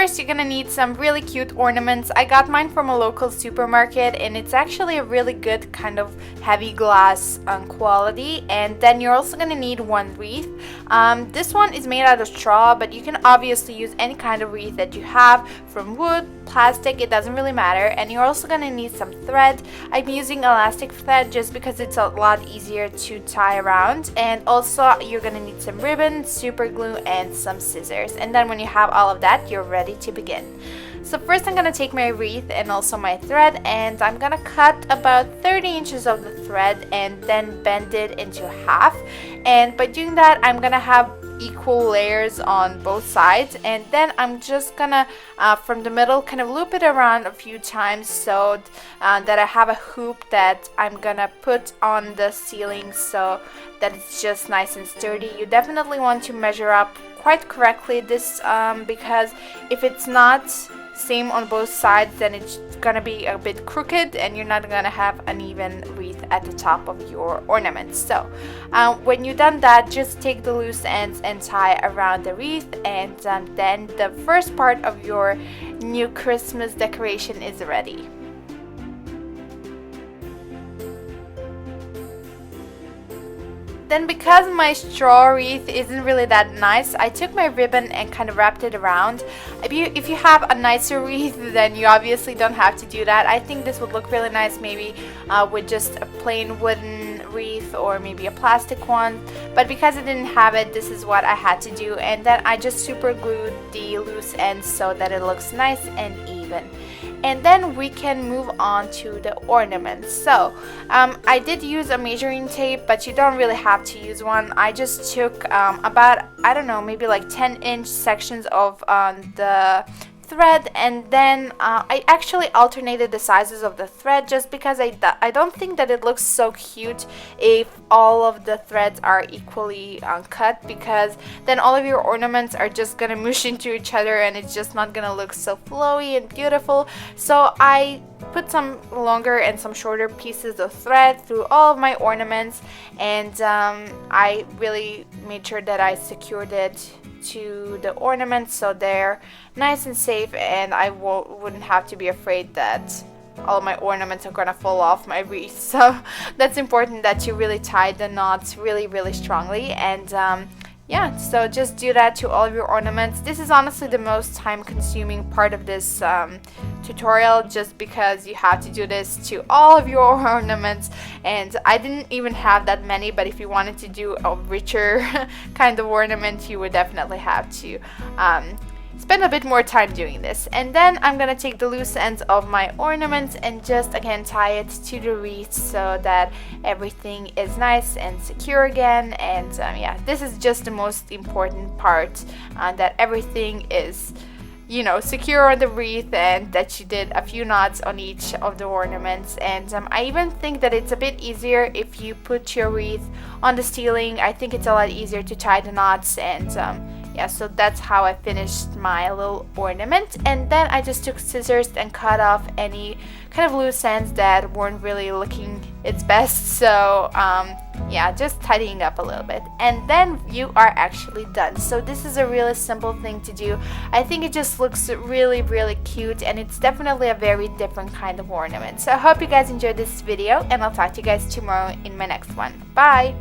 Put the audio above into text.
first, you're gonna need some really cute ornaments. I got mine from a local supermarket, and it's actually a really good kind of heavy glass quality. And then you're also gonna need one wreath. This one is made out of straw, but you can obviously use any kind of wreath that you have, from wood, plastic, it doesn't really matter. And you're also gonna need some thread. I'm using elastic thread just because it's a lot easier to tie around. And also you're gonna need some ribbon, super glue, and some scissors. And then when you have all of that, you're ready to begin. So first I'm gonna take my wreath and also my thread, and I'm gonna cut about 30 inches of the thread and then bend it into half. And by doing that, I'm gonna have equal layers on both sides, and then I'm just gonna from the middle kind of loop it around a few times so that I have a hoop that I'm gonna put on the ceiling so that it's just nice and sturdy. You definitely want to measure up quite correctly this because if it's not same on both sides, then it's gonna be a bit crooked and you're not gonna have an even wreath at the top of your ornaments. So when you've done that, just take the loose ends and tie around the wreath, and then the first part of your new Christmas decoration is ready. Then because my straw wreath isn't really that nice, I took my ribbon and kind of wrapped it around. If you have a nicer wreath, then you obviously don't have to do that. I think this would look really nice maybe with just a plain wooden wreath or maybe a plastic one. But because I didn't have it, this is what I had to do. And then I just super glued the loose ends so that it looks nice and even. And then we can move on to the ornaments. So I did use a measuring tape, but you don't really have to use one. I just took about, I don't know, maybe like 10-inch sections of the thread, and then I actually alternated the sizes of the thread just because I don't think that it looks so cute if all of the threads are equally cut, because then all of your ornaments are just gonna mush into each other and it's just not gonna look so flowy and beautiful. So I put some longer and some shorter pieces of thread through all of my ornaments, and I really made sure that I secured it to the ornaments so they're nice and safe, and I wouldn't have to be afraid that all my ornaments are gonna fall off my wreath. So that's important that you really tie the knots really strongly. And yeah, so just do that to all of your ornaments. This is honestly the most time consuming part of this tutorial, just because you have to do this to all of your ornaments, and I didn't even have that many, but if you wanted to do a richer kind of ornament, you would definitely have to spend a bit more time doing this. And then I'm gonna take the loose ends of my ornaments and just again tie it to the wreath so that everything is nice and secure again. And yeah, this is just the most important part, that everything is, you know, secure on the wreath and that you did a few knots on each of the ornaments. And I even think that it's a bit easier if you put your wreath on the ceiling. I think it's a lot easier to tie the knots. And yeah, so that's how I finished my little ornament. And then I just took scissors and cut off any kind of loose ends that weren't really looking its best. So yeah, just tidying up a little bit, and then you are actually done. So this is a really simple thing to do. I think it just looks really cute, and it's definitely a very different kind of ornament. So I hope you guys enjoyed this video, and I'll talk to you guys tomorrow in my next one. Bye!